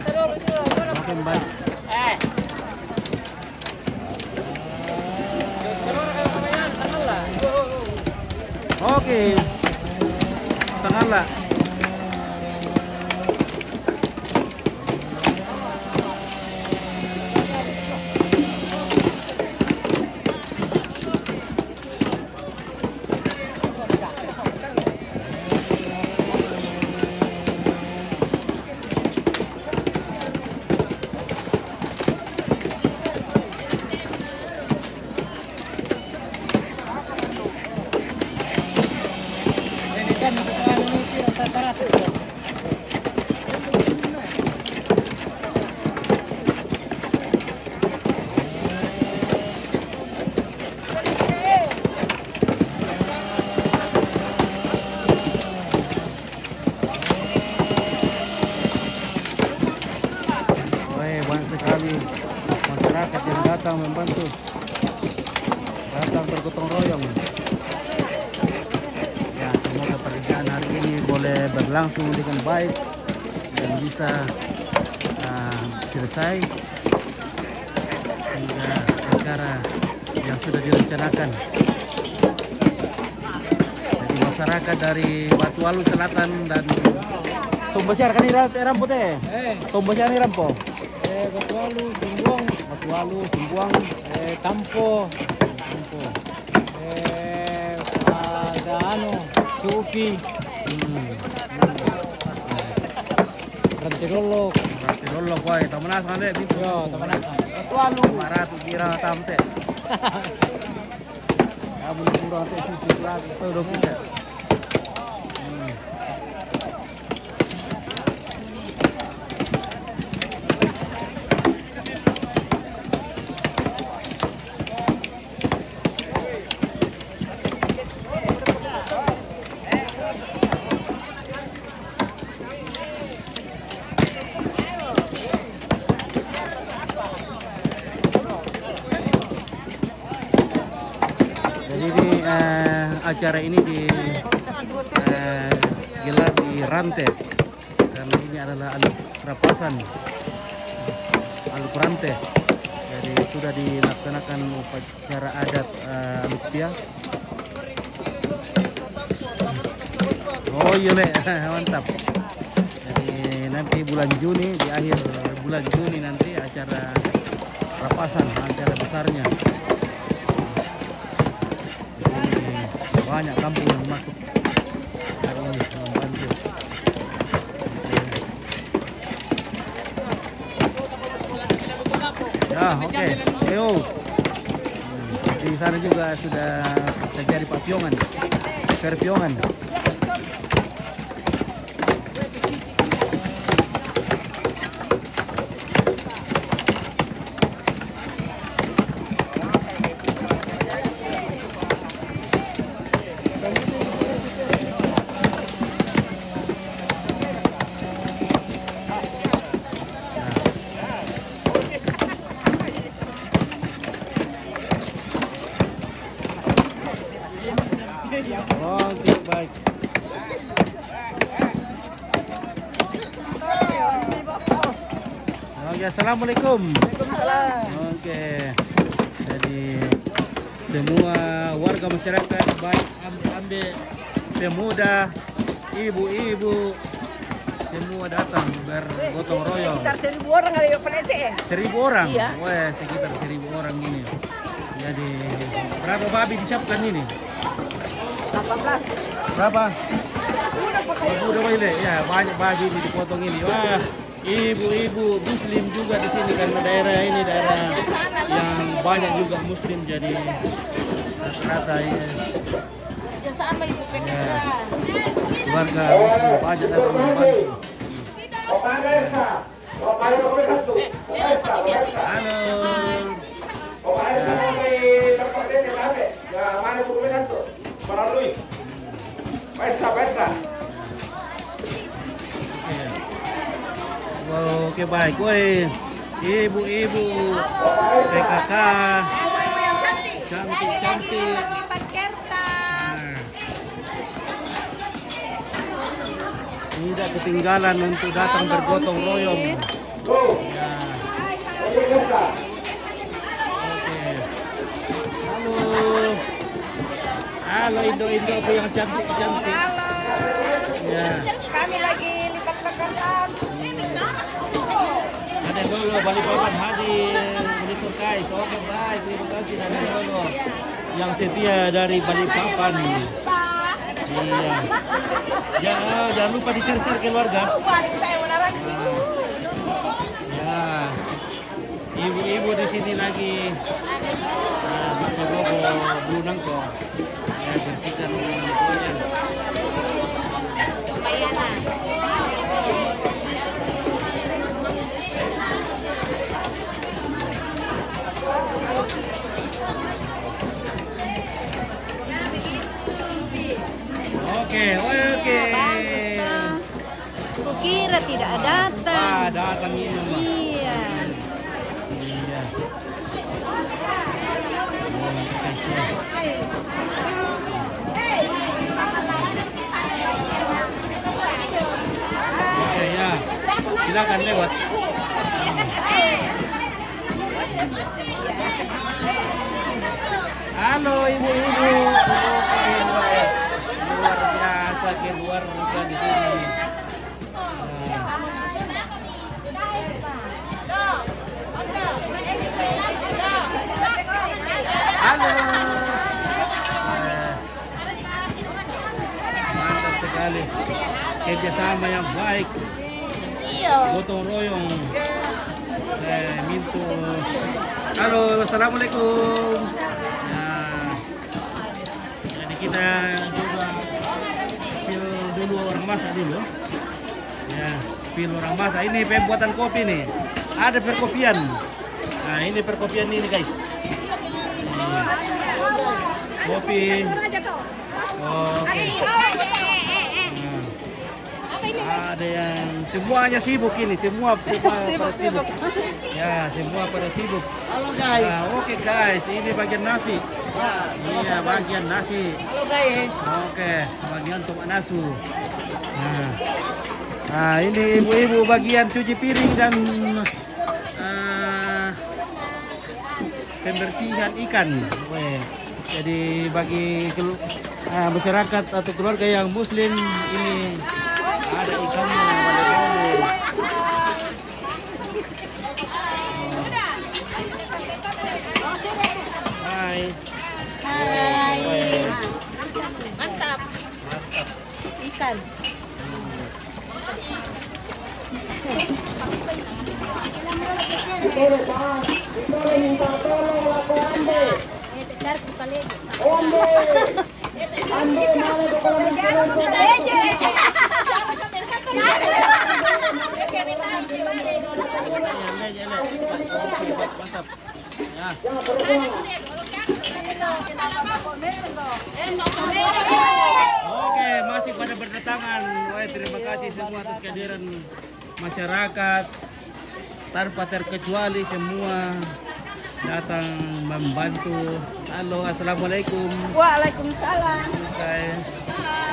Makin baik. Oke, sangatlah. Banyak sekali masyarakat yang datang membantu, datang bergotong royong. Ya, semoga pekerjaan hari ini boleh berlangsung dengan baik dan bisa selesai hingga acara yang sudah direncanakan. Jadi masyarakat dari Batu Alu Selatan dan Tombosiar kan ini rambutnya? Tombosiar ini rampo. Batu Alu, Sumbuang, Tampo, ada Supi, Rantirolo, boy, tamanas kan deh, gitu. yo teman-teman. Batu Alu, marah tuh kira tamte. Kamu kurang teh cuci lagi, tuh dong kita. Acara ini digelar di Rante karena ini adalah aluk rapasan, aluk Rante. Jadi sudah dilaksanakan upacara adat Aluktia. Oh iya Le, mantap. Jadi nanti bulan Juni, di akhir bulan Juni nanti acara rapasan, acara besarnya. Banyak kampung yang masuk hari ini membantu. Ya, oke. Ayo. Di sana juga sudah terjadi papiongan, perpiongan. Oke, baik. Oke, assalamualaikum. Waalaikumsalam. Oke, jadi semua warga masyarakat baik ambil pemuda, ibu-ibu semua datang bergotong royong. Sekitar 1.000 orang ada yang penete ya? 1.000 orang? Iya. Wah, sekitar 1.000 orang ini. Jadi berapa babi disiapkan ini? 18. Berapa? Udah pakai. Udah boleh ya, banyak babi ini dipotong ini. Wah, ibu-ibu muslim juga di sini karena daerah ini daerah yang banyak juga muslim, jadi rata-rata ya. Ya sama itu Ya, keluarga muslim banyak datang membantu. Halo. Oke, baik, woi, ibu-ibu PKK cantik-cantik. Tidak ketinggalan untuk datang bergotong royong. Ya. Oke. Halo. Halo Indo-Indo aku yang cantik-cantik. Ya. Kami lagi lipat kertas. Ada dulu Balikpapan hadir monitor guys. Oke baik, terima kasih ada dulu yang setia dari Balikpapan. Iya. Jangan lupa di-share keluarga. Ya. Ibu-ibu di sini lagi bobo bulu nangko. Ya bersihkan bulunya. Oke. Kukira tidak datang. Datang ini mah. Iya. Iya. Oke ya. Silakan lewat. Halo ibu-ibu. Luar biasa keluarga di sini. Halo. Mantap sekali. Kerjasama yang baik. Gotong royong. Minto. Halo, assalamualaikum. Nah, jadi kita juga spill dulu orang masak dulu. Ya, spill orang masak. Ini pembuatan kopi nih. Ada perkopian. Nah, ini perkopian ini guys. Kopi. Oke. Nah, ada yang semuanya sibuk ini, semua pada sibuk. Ya, semua pada sibuk. Halo guys. Nah, oke guys, ini bagian nasi. Iya, bagian nasi. Halo guys. Oke, bagian tomat nasu. Nah, ini ibu-ibu bagian cuci piring dan pembersihan ikan. Weh. Jadi bagi masyarakat atau keluarga yang muslim ini ada ikannya pada dulu. Hai. Hai. Weh. Mantap. Ikan. Mantap. Ya. Oke, masih pada berdatangan. Wah, terima kasih semua atas kehadiran masyarakat. Tanpa terkecuali semua datang membantu. Halo, assalamualaikum. Waalaikumsalam. Oke.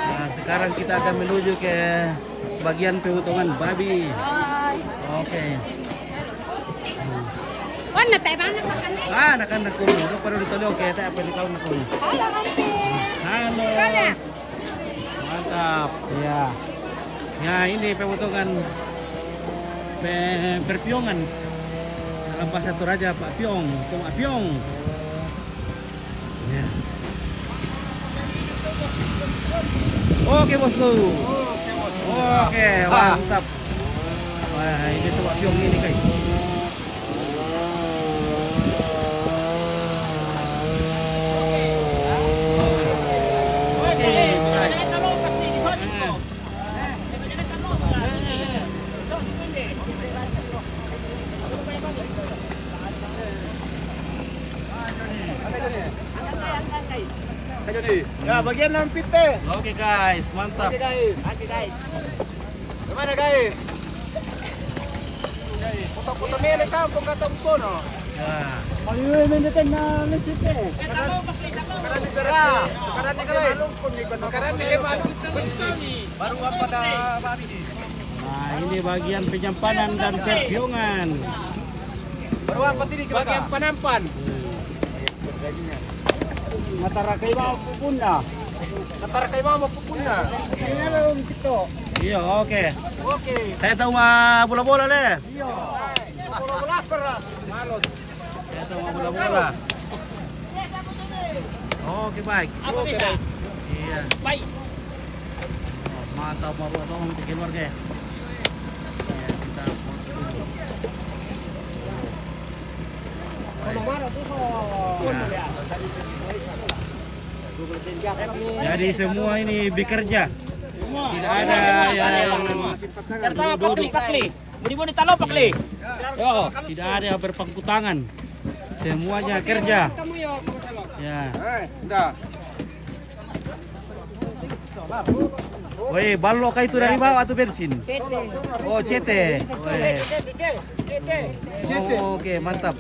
Nah, sekarang kita akan menuju ke bagian pemotongan babi. Hai. Oke. Warna tayo ba nakakan? Anak-anak ko. Ito pero dito lo kaya tayo pwede kau ko. Halo, Ante. Halo. Mantap. Ya. Ya, ini pemotongan perpiongan. Dalam bahasa Toraja Pak Piong, Tung Piong. Ya. Oke bosku. Oke, mantap. Wah, ini Tung Piong ini guys. Ya, bagian lampit teh. Oke guys, mantap. Oke guys. Gimana guys? Puto-puto nele kampung kata Upono. Ya. Maliwe mendekan na mesit eh. Karani tera. Karani kami. Karani kami. Baru apa dah babi ni? Nah, ini bagian penyimpanan dan perhiungan. Bagian penampan. Matara kay mau pupuna. Matara kay mau pupuna. Ini lang dito. Iya, oke. Oke. Saya tahu mah bola-bola deh. Iyo. Bola-bola para. Malot. Saya tahu mah bola-bola. Oke, baik. Apa bisa? Iya. Baik. Oh, mantap mau tolong bikin warga ya. Iya, kita foto dulu. Ya. Jadi semua ini bekerja. Tidak ada yang Pertama pakli. Mau ditalo pakli. Yo. tidak ada yang berpangku tangan. Semuanya kerja. Ya. Woi, balok kah itu dari bawah atau bensin? Oh, CT. Woi. Oh, oke, mantap.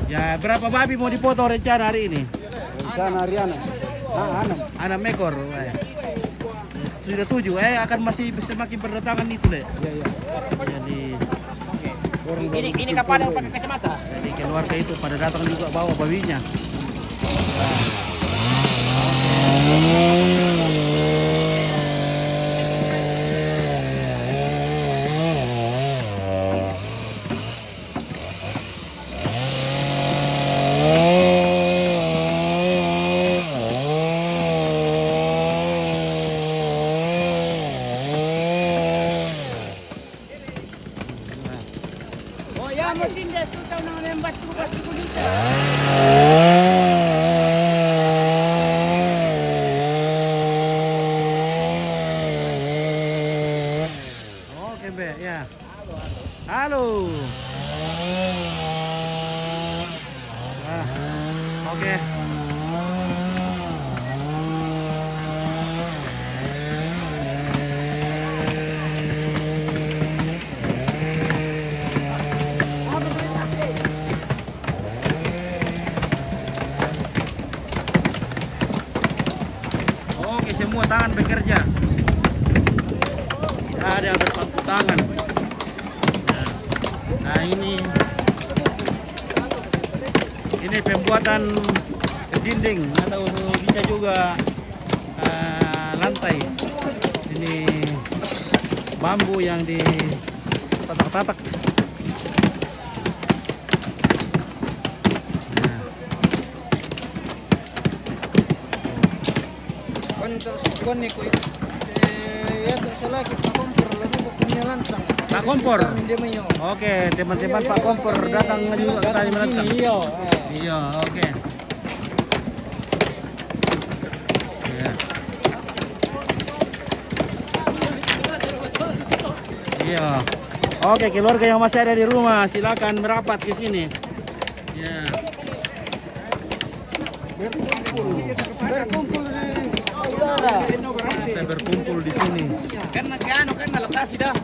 Ya, berapa babi mau dipotong rencana hari ini? Sana Riana. 6 ekor. Woi. Sudah 7, akan masih semakin berdatangan itu deh. Iya. Jadi Ini kapan yang pakai kacamata? Jadi keluarga itu pada datang juga bawa babinya. Oh ya, mungkin dia suka nang batu-batu dito. Oke, Be, ya. Halo. Ah, oke. Oke, semua tangan bekerja. Tidak ada yang berpangku tangan. Nah, ini pembuatan dinding atau bisa juga lantai. Ini bambu yang ditatak-tatak. Nah, Pak Kompor. Oke, teman-teman Pak Kompor datang juga ke tadi menantang. Iya, oke. Iya. Iya. Oke, keluarga yang masih ada di rumah silakan merapat ke sini. Ya. Kita berkumpul di sini. Karena kan lokasi dah.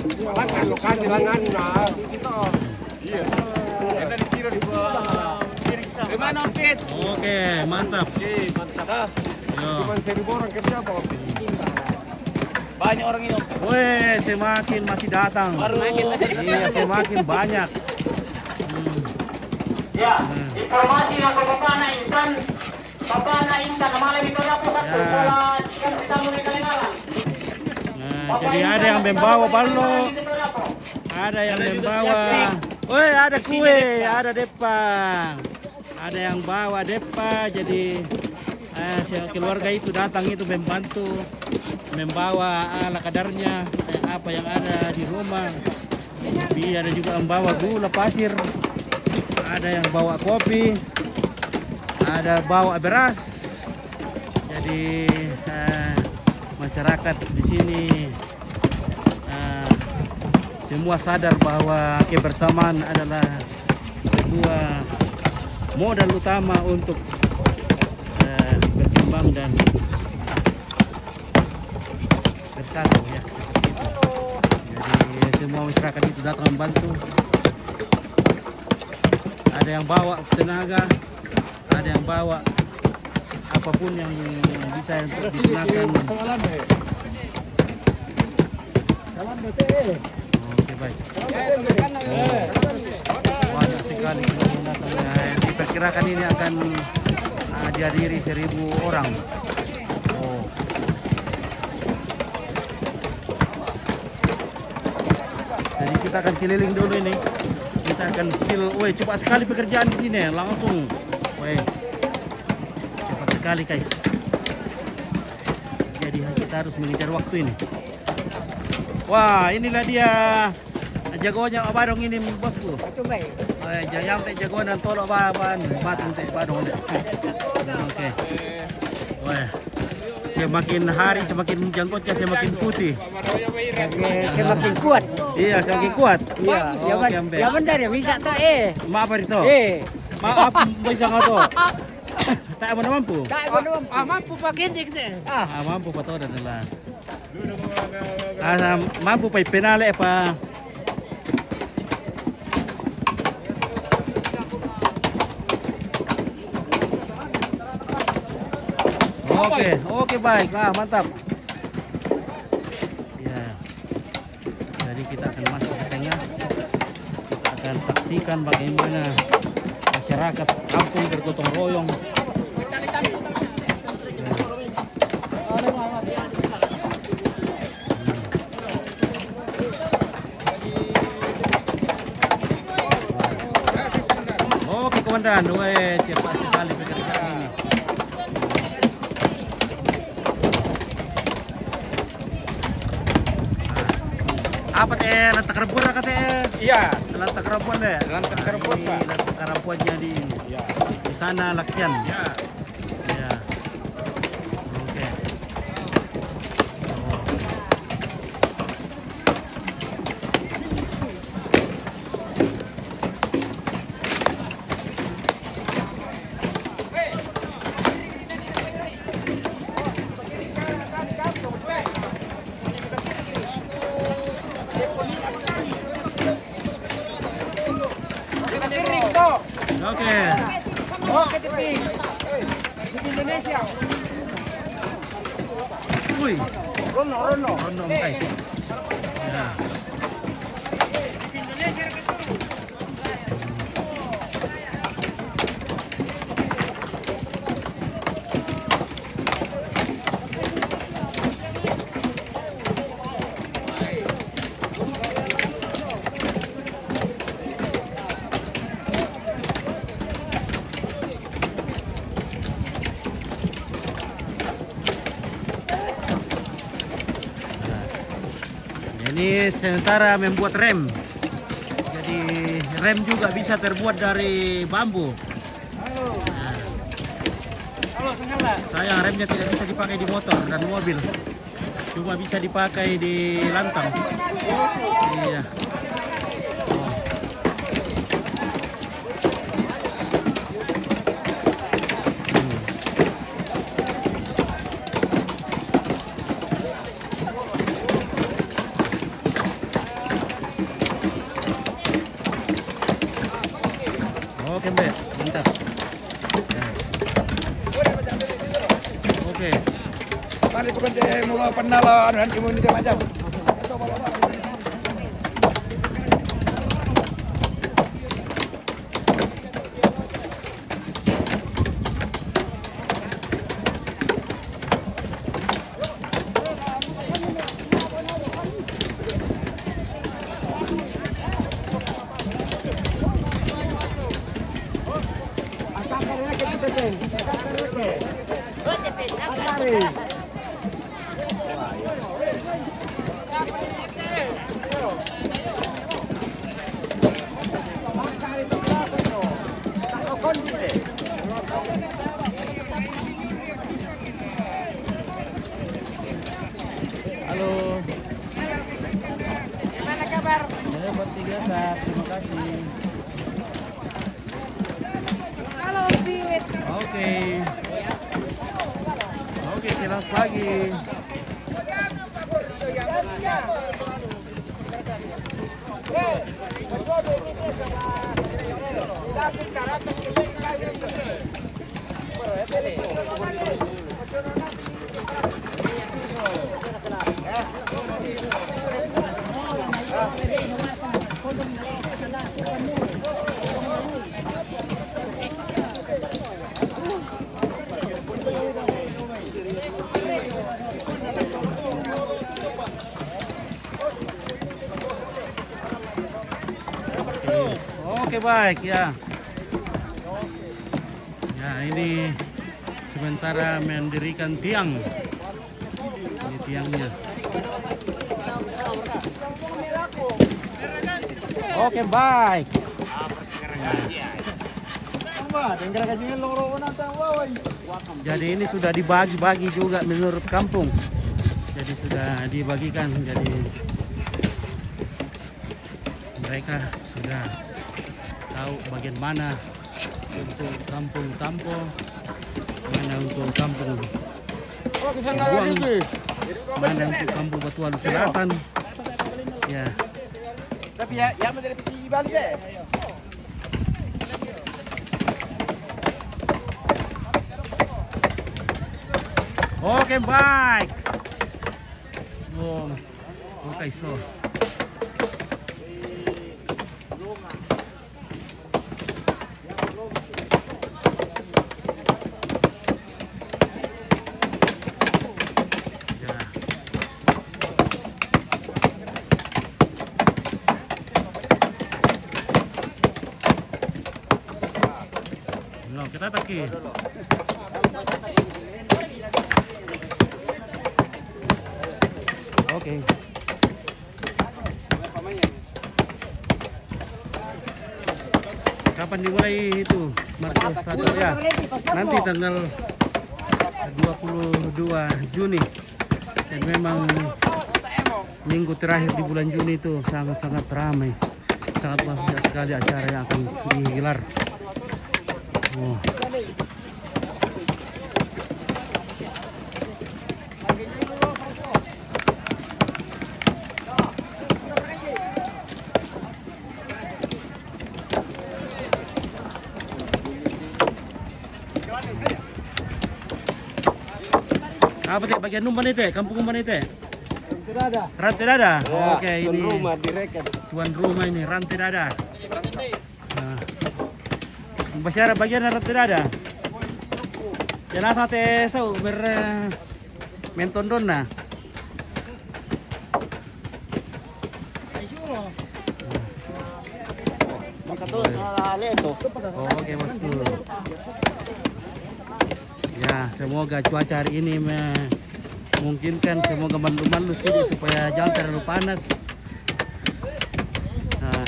Lokasi langan nah. Iya. Kita ditiro di bawah. Gimana Pit? Oke, mantap. Mantap. Yo. Cuma 1.000 orang kerja apa? Banyak orang ini. Weh, semakin masih datang. Iya, semakin banyak. Ya, informasi yang Bapak Intan malam itu dapat satu bola yang kita mulai Kalimantan. Nah, jadi ada yang membawa balok, ada yang membawa, woi ada kue, ada depa, ada yang bawa depa. Jadi keluarga itu datang itu membantu, membawa ala kadarnya apa yang ada di rumah. Tapi ada juga yang bawa gula pasir, ada yang bawa kopi, ada bawa beras. Jadi masyarakat di sini semua sadar bahwa kebersamaan adalah sebuah modal utama untuk berkembang dan bersatu ya. Jadi semua masyarakat itu datang membantu. Ada yang bawa tenaga, ada yang bawa apapun yang bisa untuk digunakan. Oke, baik. Banyak sekali yang diperkirakan ini akan dihadiri 1.000 orang. Oh. Jadi kita akan keliling dulu ini. Kita akan spill. Woi, cepat sekali pekerjaan di sini, langsung. Woi, cepat sekali guys. Jadi kita harus mengejar waktu ini. Wah, inilah dia jagoannya Badong ini bosku. Yang teh jagoan dan tolok Badong teh Badong. Oke. Wah. Semakin hari semakin jangkotnya semakin putih. Semakin kuat. Iya, semakin kuat. Iya, yang benar ya bisa tak Maaf itu. Maaf bisa ngato. Tak mana mampu. mampu pakai dik deh. Mampu pa to adalah. Mampu pa penale pa. Oke baik. Mantap. Ya. Jadi kita akan masuk ke tengah. Kita akan saksikan bagaimana masyarakat kampung bergotong royong. Oke komandan, cepat sekali pekerjaan ini. Apa teh lantak rebun kah teh? Iya. Lantak rebun deh. Lantak rebun, Pak. Lantak rebunnya di sana Lakian. Ya. Ya. Oke. Oke. Indonesia. Wih, Rono. guys. Ya. Ini sementara membuat rem. Jadi rem juga bisa terbuat dari bambu. Halo, Senggala. Sayang remnya tidak bisa dipakai di motor dan mobil. Cuma bisa dipakai di lantang. Iya. Oke Mbak, mantap. Oke. Kali pekerja mau penala dan imunitas macam. Halo. Gimana kabar? Ya, bertiga saat. Terima kasih. Halo, Fit. Oke. Oke, selamat pagi. Oke, baik ya. Ya, ini sementara mendirikan tiang. Ini tiangnya. Oke, baik. Jadi ini sudah dibagi-bagi juga menurut kampung. Jadi sudah dibagikan. Jadi mereka sudah tahu bagian mana untuk kampung Tampo, mana untuk kampung Buang, mana untuk kampung Batualu Selatan. Ya. Tapi ya menjadi pesi balik deh. Oke, baik. Oh, oke, so. No, kita taki. Oke. Kapan dimulai itu? Marco Stadion ya. Nanti tanggal 22 Juni. Dan memang minggu terakhir di bulan Juni itu sangat-sangat ramai. Sangat banyak sekali acara yang akan digelar. Oh. Apa teh bagian numpan itu? Kampung numpan itu? Rantai Dada. Ya, Oke, ini rumah direken. tuan rumah ini Rantai Dada. Nah. Masyarakat bagian Rantai Dada. Jenazah teh sau mentondon na. Makatos ala itu. Oke, bosku. Ya, semoga cuaca hari ini memungkinkan, semoga mandu-mandu sini supaya jangan terlalu panas. Nah.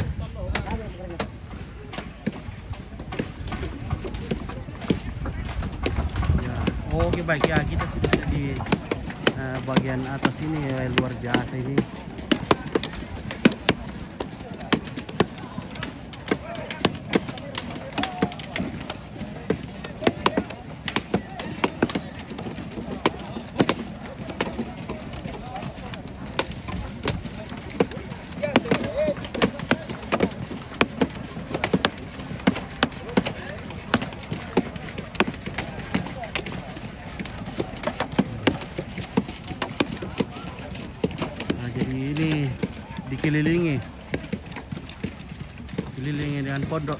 Ya, oke, baik ya, kita sudah di bagian atas ini ya, luar biasa ini. Jadi ini dikelilingi dengan pondok.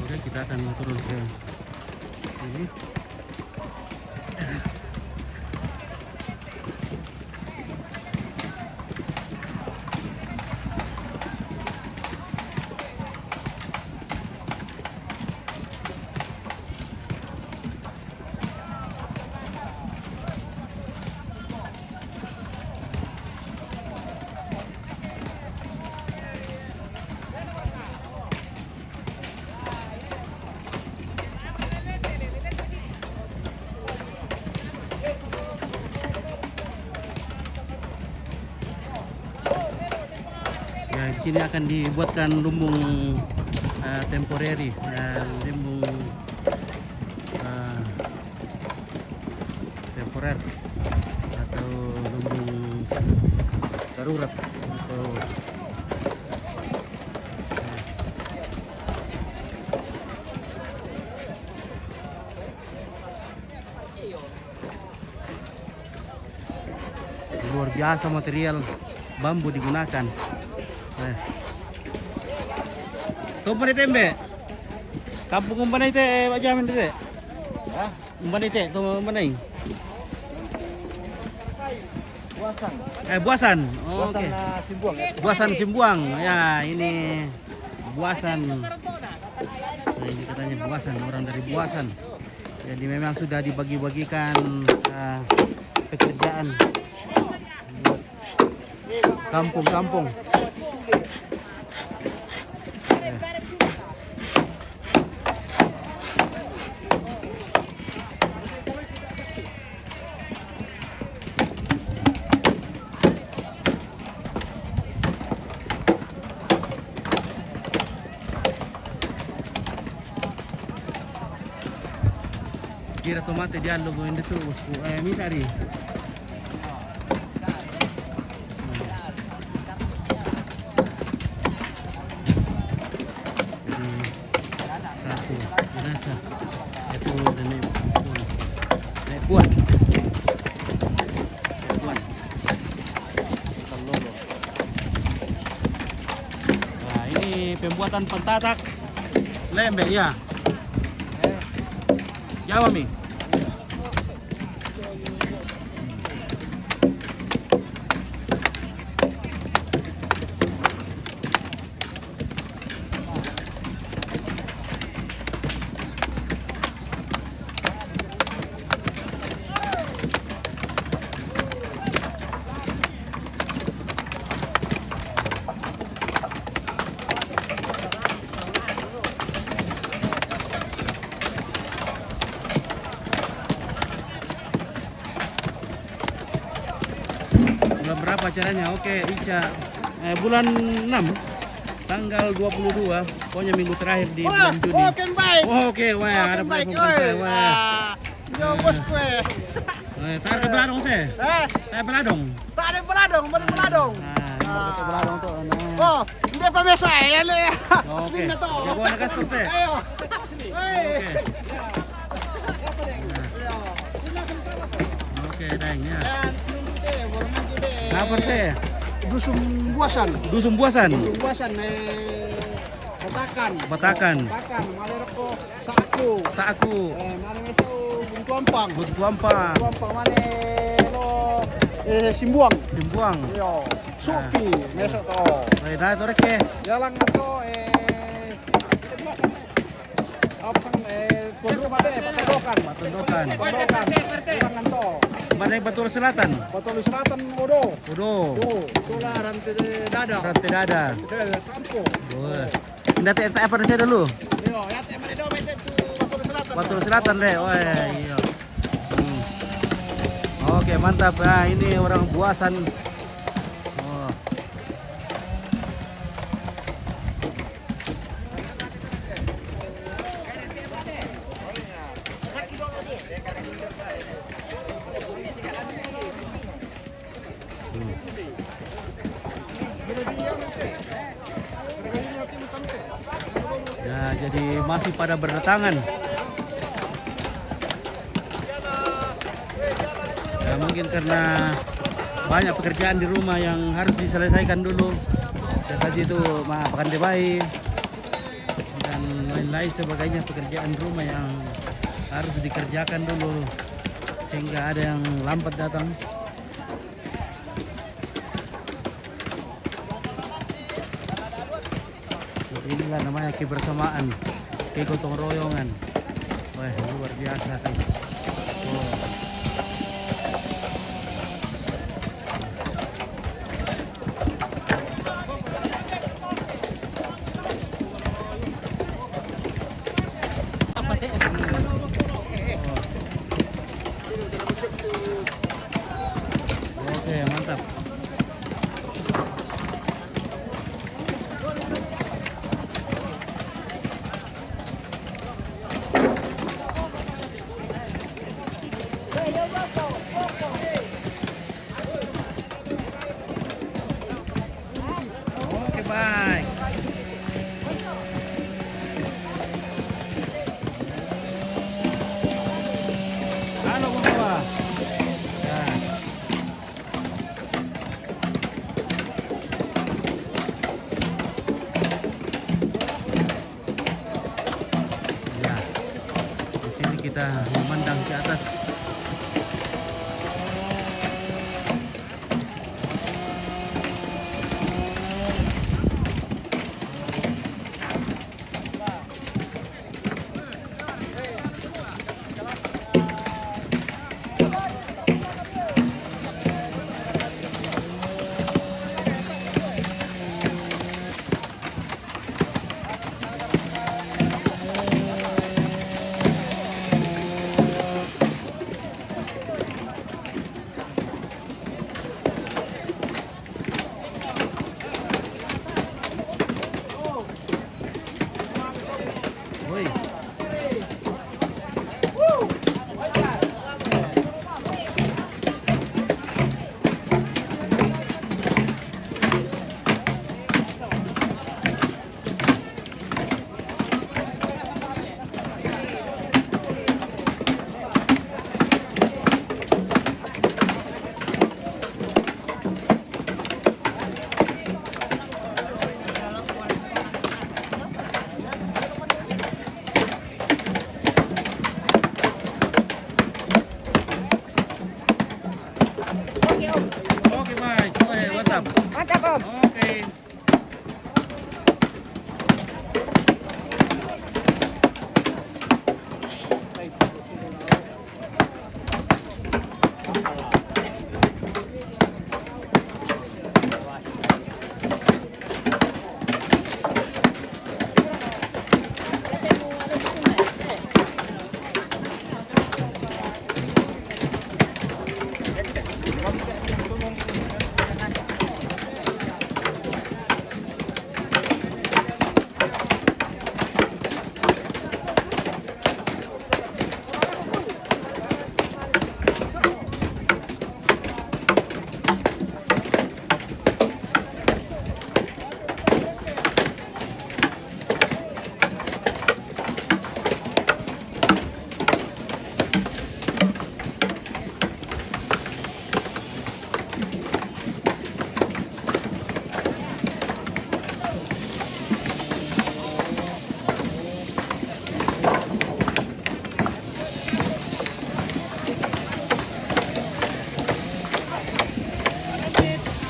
Oke, kita akan turun ke sini. sini akan dibuatkan lumbung temporary dan lumbung temporer atau lumbung darurat atau luar biasa material bambu digunakan. Tumpan tembe. Kampung umpan itu Pak Jamin itu. Hah? Umpan itu tumpan ini. Buasan. Buasan. Oh, Buasan oke. Simbuang ya. Buasan Simbuang. Ya, ini Buasan. Nah, ini katanya Buasan, orang dari Buasan. Jadi memang sudah dibagi-bagikan pekerjaan buat kampung-kampung. Kira tomate dia logo ini tuh usku misari. Satu jenazah itu nenek Puan. Salolo. Nah, ini pembuatan pentatak lembek ya. Ya Mami. Bulan berapa acaranya? Oke, Ica. Bulan 6 tanggal 22, pokoknya minggu terakhir di bulan Juni. Oke, wah, ada program wah. Yo bos gue. Tak ada beladong saya. Tak beladong. Tak ada beladong, baru beladong. Nah, ini betul beladong tuh. Nah. Oh, ini apa biasa ya le? Oke. Aslinya tuh. Ya, gua nak kasih teh. Ayo. Oke. Oke, dang ya. Apa teh? Dusun Buasan. Dusun Buasan. Dusun Buasan Batakan. Batakan. Batakan, Malerko, Saku. Saku. Mana meso Buntuampang. Buntuampang. Buntuampang mana lo Simbuang. Simbuang. Yo, Supi, meso to. Nah, itu reke. Jalan to apa sang pondok mate Patondokan. Patondokan. Patondokan. Jalan to. Mana yang Batul Selatan? Batul Selatan Odo. Udo. Solar rantai dada. Rantai dada. Kampung. Boleh. Ndak teh apa saya dulu? Yo, ya teh mana do mete tu Batul Selatan. Batul Selatan deh. Wah, iya. Oke, mantap. Nah, ini orang Buasan. Oh. Nah, jadi masih pada berdatangan. Ya, mungkin karena banyak pekerjaan di rumah yang harus diselesaikan dulu. Ya, tadi itu makan debai dan lain-lain sebagainya, pekerjaan rumah yang harus dikerjakan dulu sehingga ada yang lambat datang. Inilah namanya kebersamaan, kegotong royongan. Wah, luar biasa guys. Oh. Oke, mantap. kita memandang ke atas. Woi. Oke, Mike. Oke, mantap. Mantap, Om. Oke.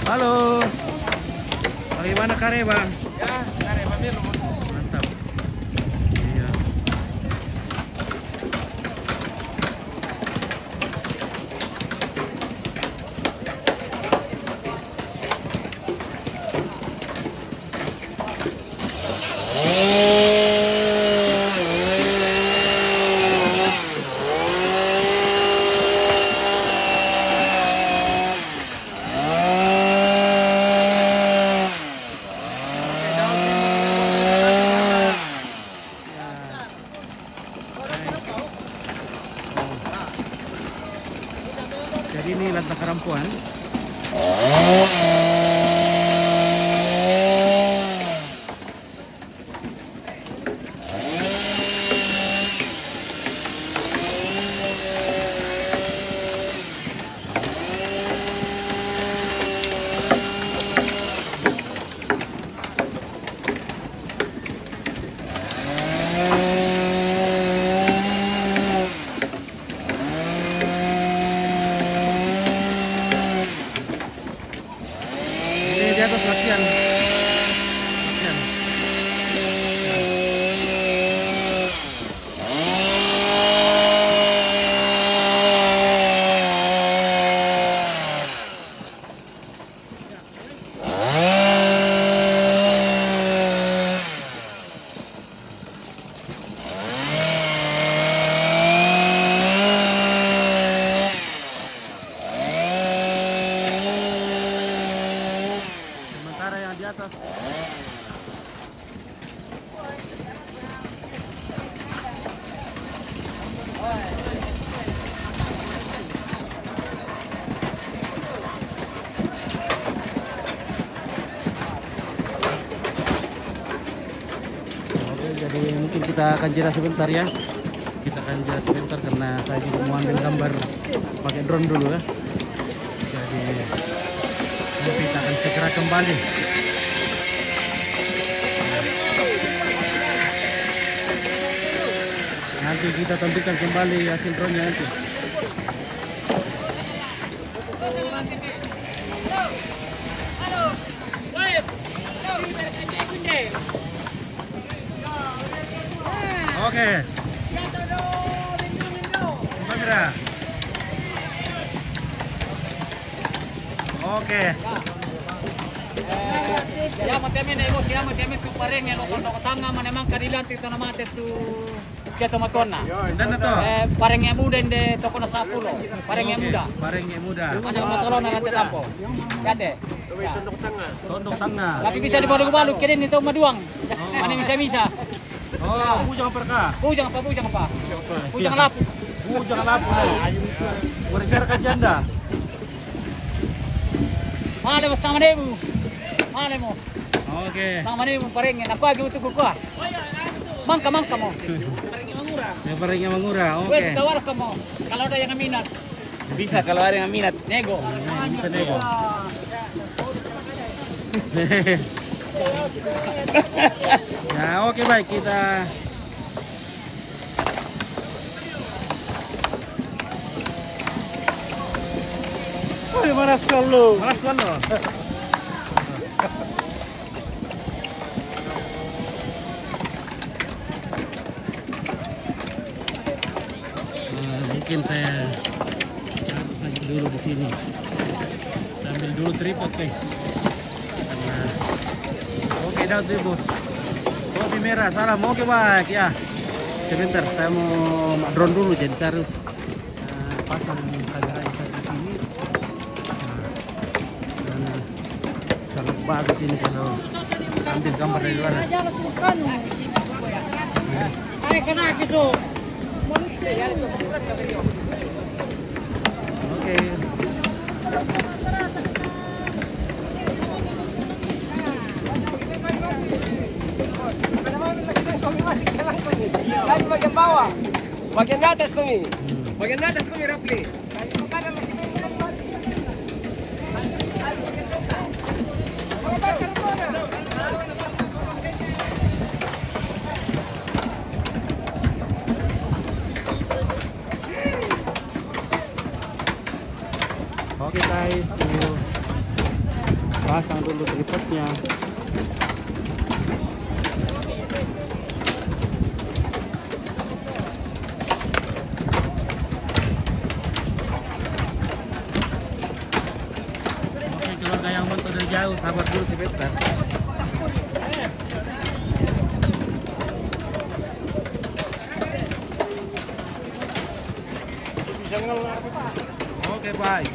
Halo. Bagaimana kare, Bang? Ya, kare mamir lumut. Mantap. Iya. Jadi ini lantak kerampuan. Ini di atas latihan. Latihan. Sementara yang di atas. Oke, jadi mungkin kita akan jeda sebentar ya. Kita akan jeda sebentar karena saya juga mau ambil gambar pakai drone dulu ya. Jadi nanti kita akan segera kembali. Nanti kita tampilkan kembali hasil drone-nya nanti. Oke. Kamera. Oke. Ya matemi na imo siya matemi tu pareng yang lokon tanga manamang kadilan tito na mate tu siya tomatona. Dan to. Pareng yang muda inde toko na sapulo. Pareng yang muda. Pareng yang muda. Mana matolong na natin tampo. Kate. Tondok tengah. Tapi bisa dibalu-balu kirin itu maduang. Mana bisa-bisa. Oh, bujang perka. Bujang apa? Bujang lapu. Bujang lapu. Berserakan janda. Mana mas sama demu? Mana mo? Oke. Sama demu pareng yang aku lagi untuk gua. Mangka mo. Ya parengnya mengurah. Oke. Weh, tawar kamu. Kalau ada yang minat. Bisa kalau ada yang minat. Nego. Bisa nego. Ya, oke baik kita. Ay, malas solo. Malas lo. Mungkin saya harus saja dulu di sini. Sambil dulu tripod guys. Oke, daun bos. Kopi merah, salam. Oke baik ya. Sebentar, saya mau drone dulu jadi saya harus pasang kamera saya di sini. Dan sangat bagus ini kalau ambil gambar dari luar. Ay, kena kiso. Oke. Bagian bawah. Bagian atas kami. Bagian atas kami Rafli. Oke guys, tuh pasang dulu tripodnya. Oke, keluarga yang menonton dari jauh, sabar dulu sebentar. Oke, baik.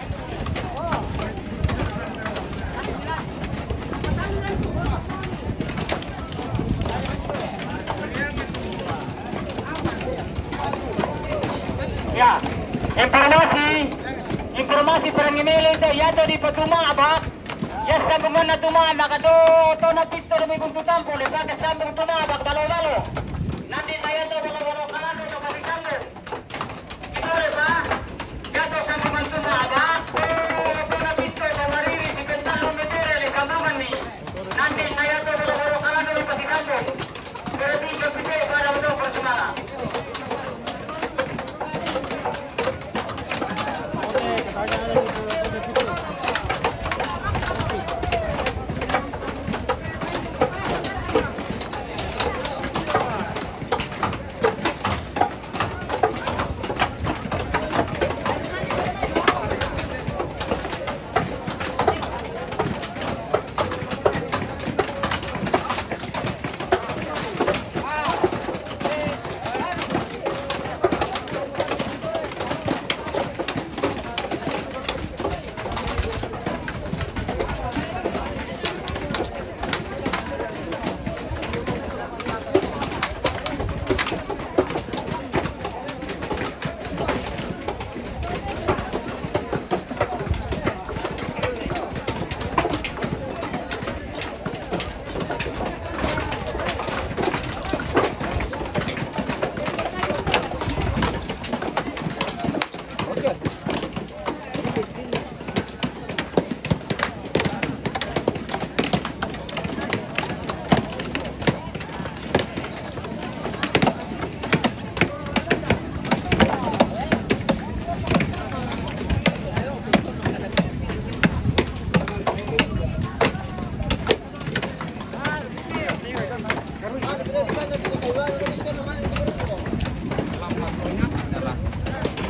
Ya, informasi perang email itu ya to di patuma abak. Ya sambungan na tuma nakado to na pito na may buntutan po le baka sambung tuma abak balo-balo. Nanti tayo to balo-balo kalado to pabikango. Ito le ba? Ya to sambungan tuma abak. To na pito to mariri si pentalo metere le sambungan ni. Nanti tayo to balo-balo kalado ni pabikango. Pero video pite para mo por semana.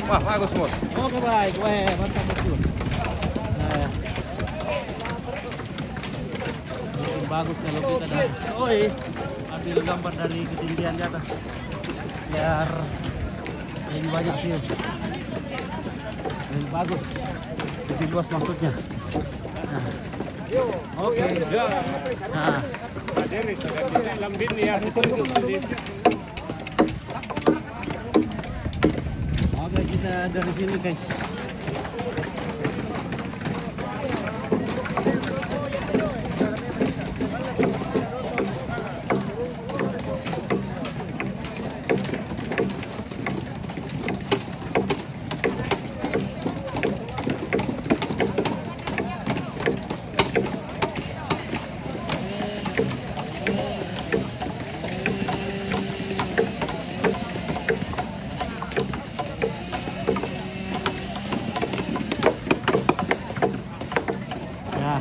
Wah, bagus bos. Oke baik, weh mantap betul. Nah, bagus kalau kita dah, ambil gambar dari ketinggian di atas, biar ini banyak view, lebih bagus, lebih luas maksudnya. Nah, oke. Nah, oke kita dari sini guys. Ya.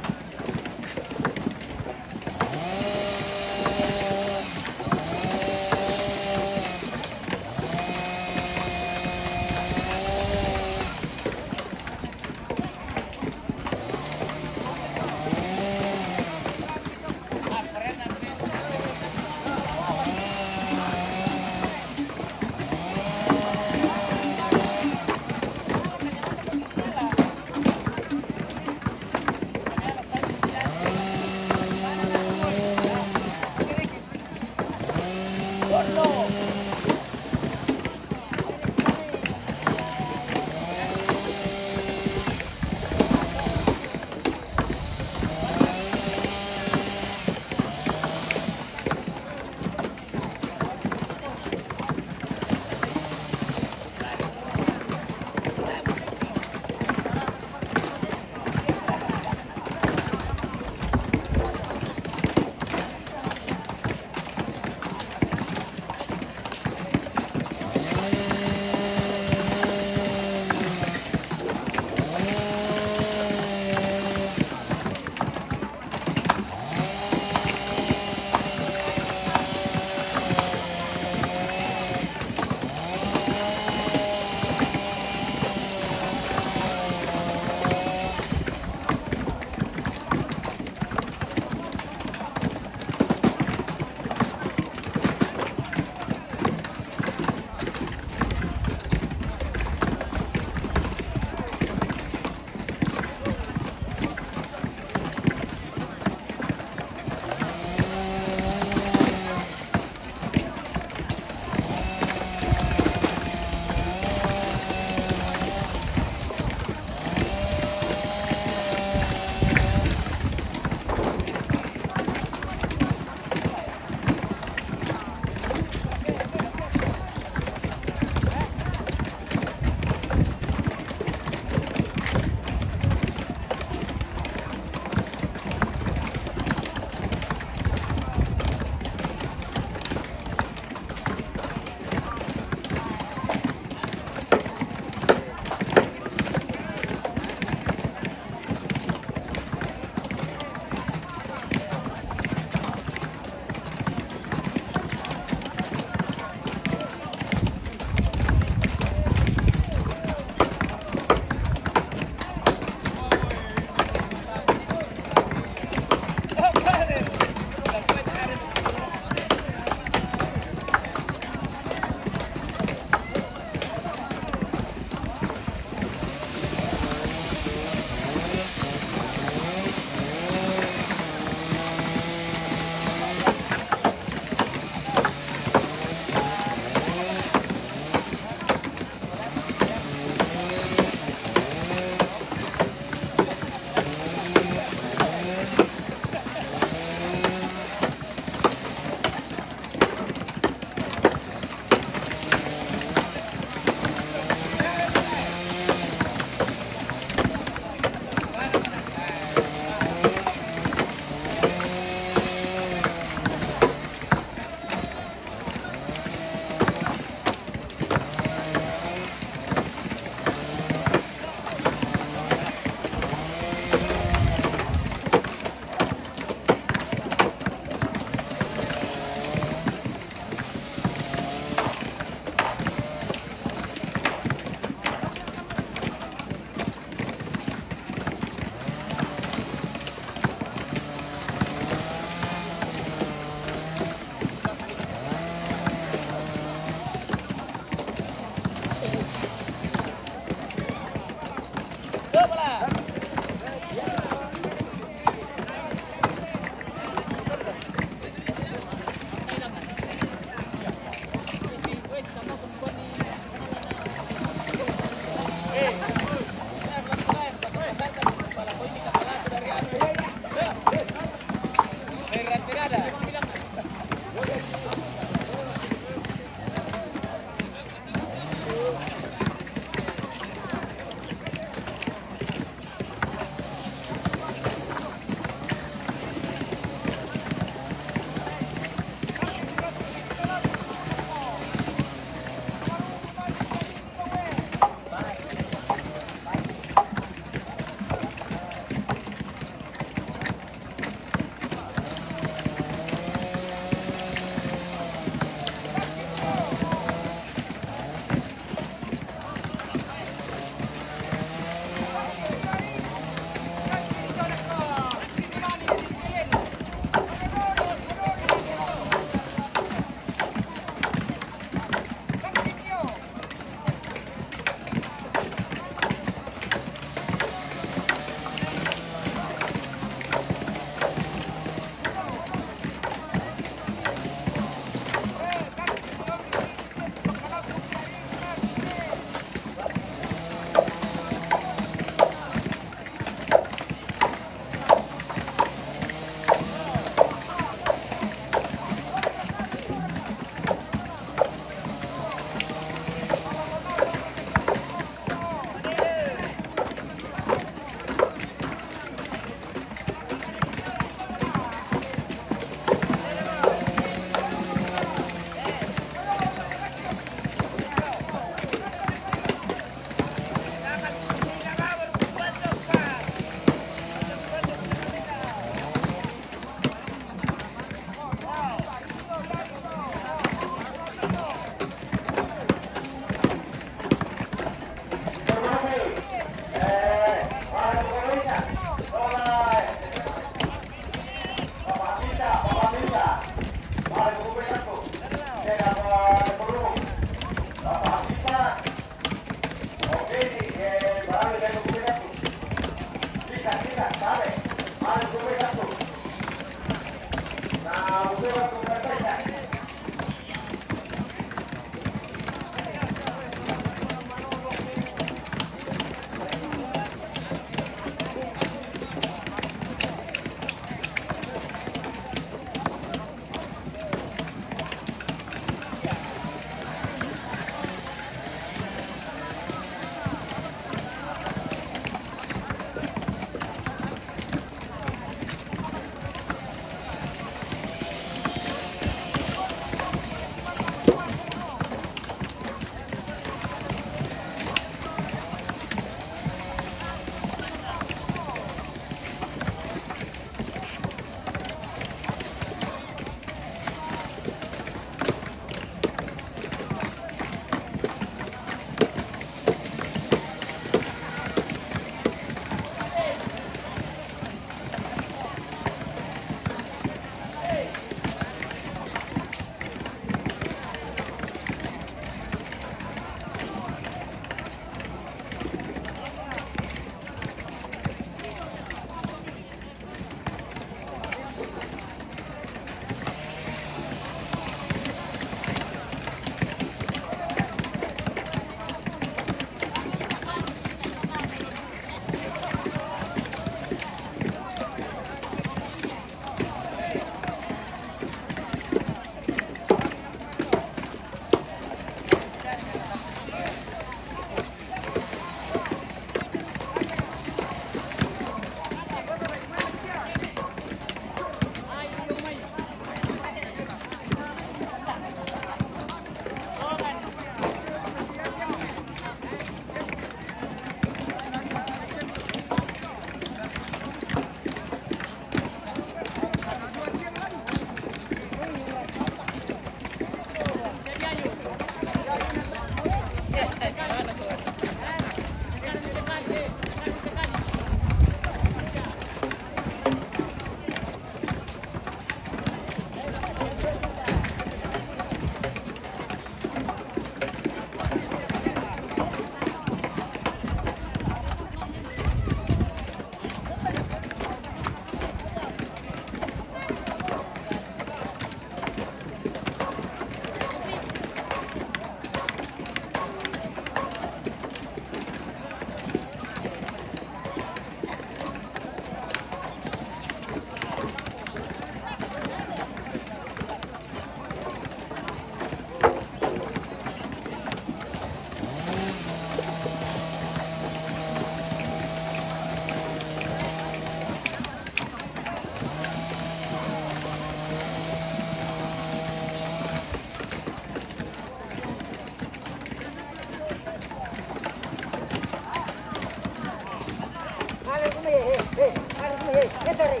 sorry. Yes, sorry.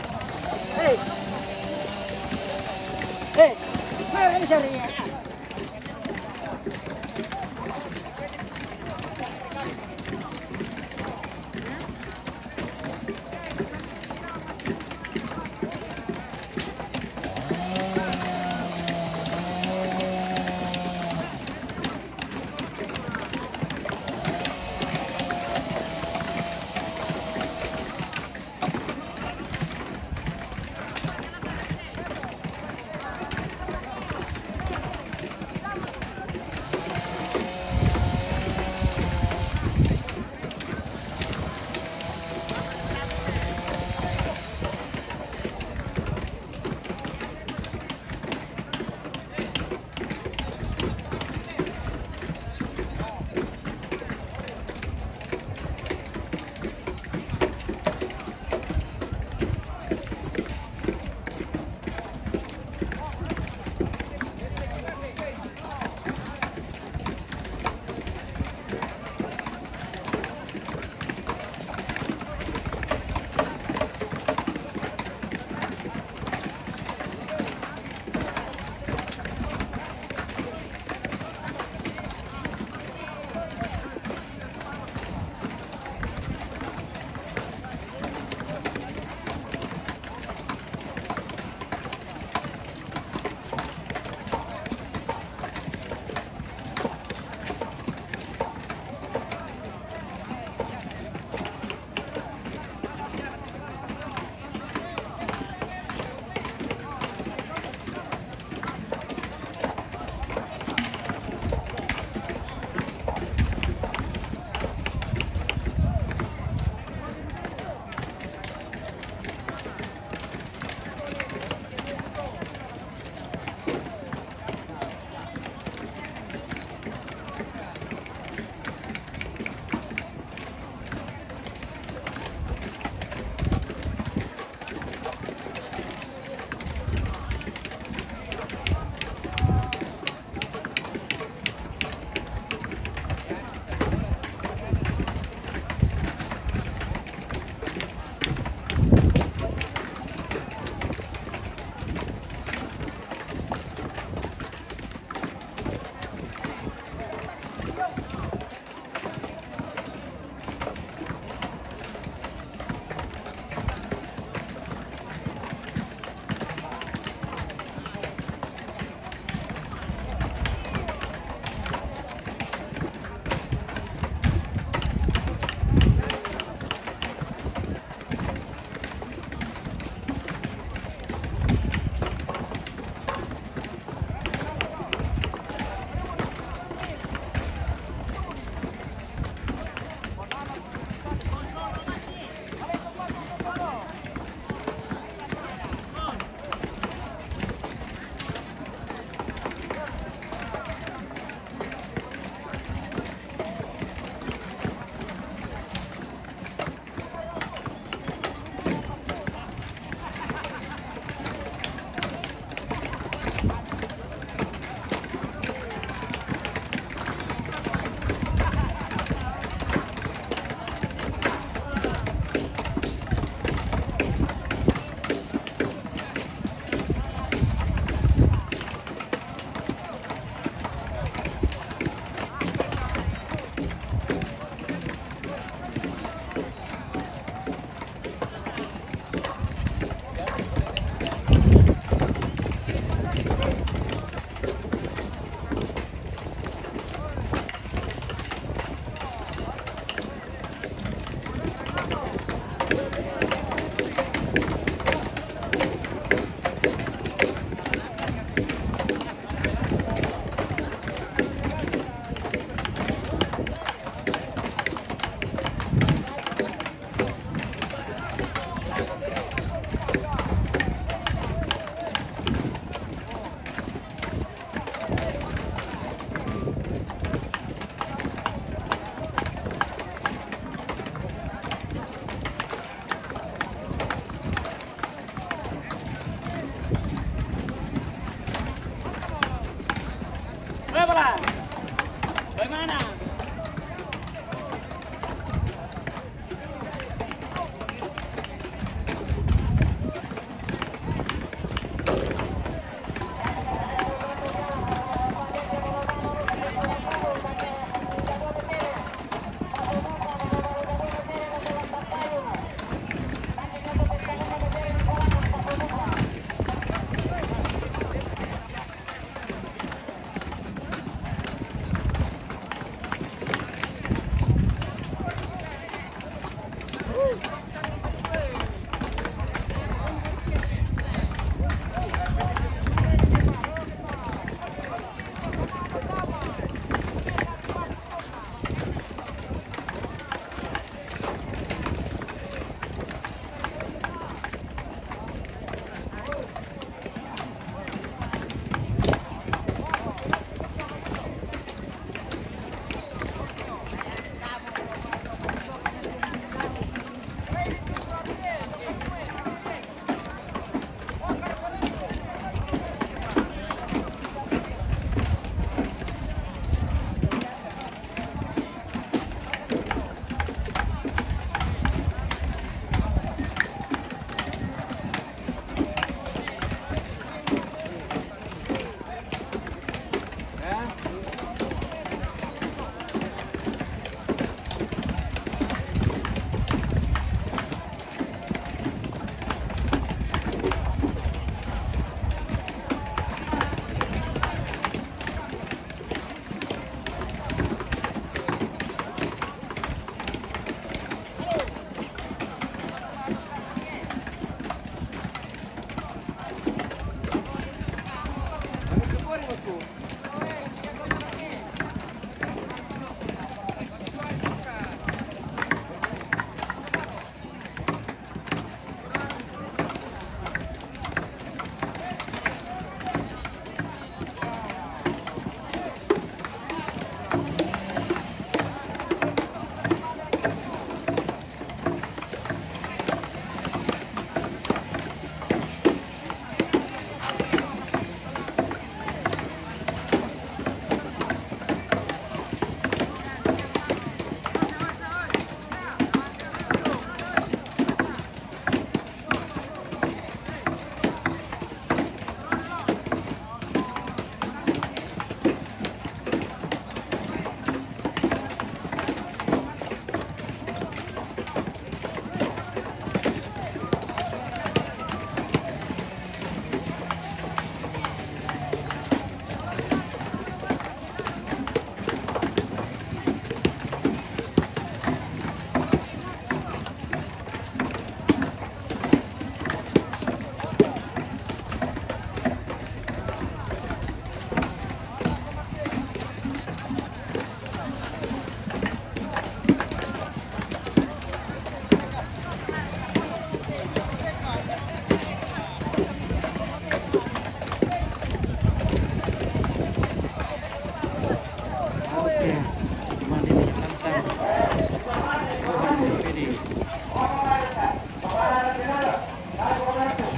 Hey. Hey. Sorry, sorry.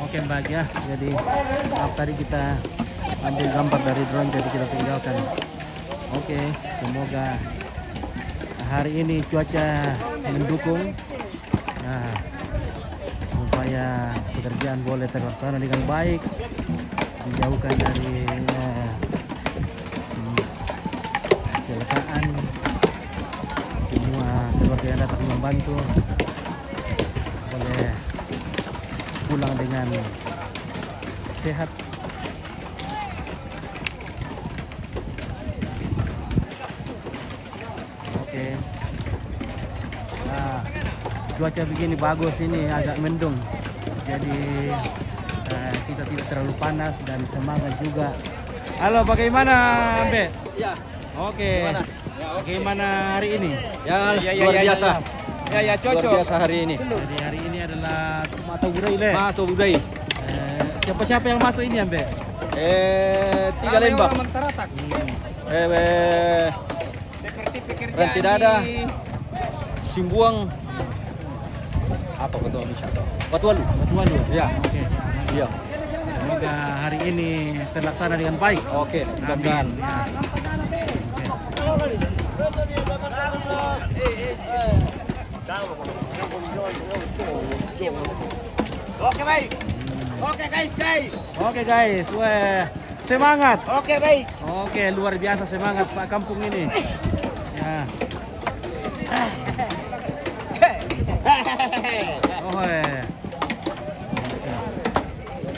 Oke Mbak ya, jadi maaf tadi kita ambil gambar dari drone jadi kita tinggalkan. Oke, semoga hari ini cuaca mendukung, nah, supaya pekerjaan boleh terlaksana dengan baik, dijauhkan dari kecelakaan. Semua keluarga yang datang membantu boleh pulang dengan sehat. Oke. Nah, cuaca begini bagus, ini agak mendung. Jadi kita tidak terlalu panas dan semangat juga. Halo, bagaimana, Ambe? Ya. Oke. Bagaimana hari ini? Ya, luar biasa. Ya, cocok. Luar biasa hari ini. Jadi hari ini adalah Mata Budai le. Mata Budai. Siapa-siapa yang masuk ini, Ambe? 3 lembah. Seperti pekerjaan Ranti Dada, Simbuang, apa betul bisa? Batualu. Batualu. Ya. Oke. Iya. Semoga hari ini terlaksana dengan baik. Oke, mudah-mudahan. Amin. Ya. Oke baik. Oke guys. Oke guys, weh, semangat. Oke baik. Oke, luar biasa semangat Pak kampung ini. Ya. Oh,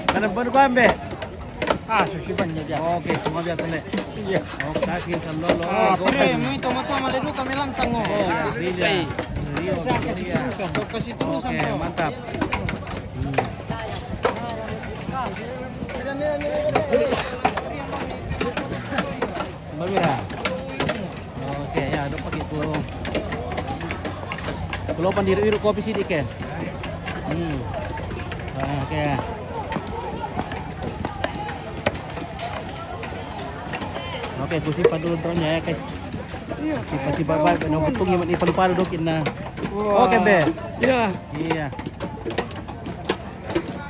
Kanang baru ko ambe. Susipan niya dyan. Oke, semua biasa le. Iya. Oke, kaki sallolo. Pre, mo ito mo to malidu kami lang tango. Ria. Ria. Kasi turusan Oke, bro. mantap. Mabira. Oke, ya, ada pakai ko. Kalau pandiri kopi sidik ya. Oke. Oke, ku simpan dulu drone-nya ya, guys. Si babal no betung yung ipalu-palo dokin na. Oke, Be. Iya. Iya.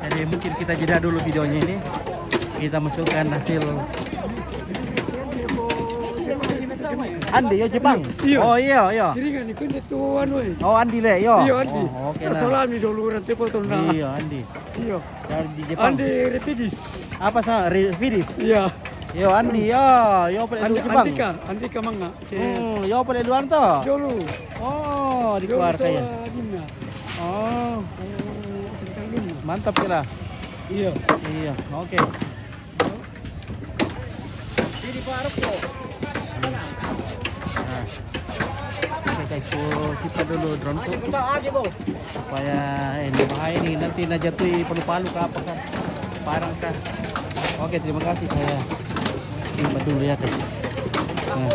Jadi mungkin kita jeda dulu videonya ini. Kita masukkan hasil Andi yo Jepang. Iya. Oh iya, iya. Kiringan ni kundi tu anu eh. Oh Andi le, yo. Iya, Andi. Oh, oke nah. Salami dulu nanti potong na. Iya, Andi. Iya. Dari di Jepang. Andi Repidis. Apa sah? Fidis. Iya. Yo Andi, yo. Yo pada Andi, Jepang. Andika manga. Yo pada luar to. Jolu. Oh, di keluarga ya. Dina. Oh, Tentang dina. mantap kira. Iya. Iya, oke. Ini parok ko. Nah. Oke guys, so simpan dulu drone ko supaya ini bahaya ini nanti najatui palu-palu ke apa kan, parang kah. Oke, terima kasih, saya simpan dulu ya guys. Nah.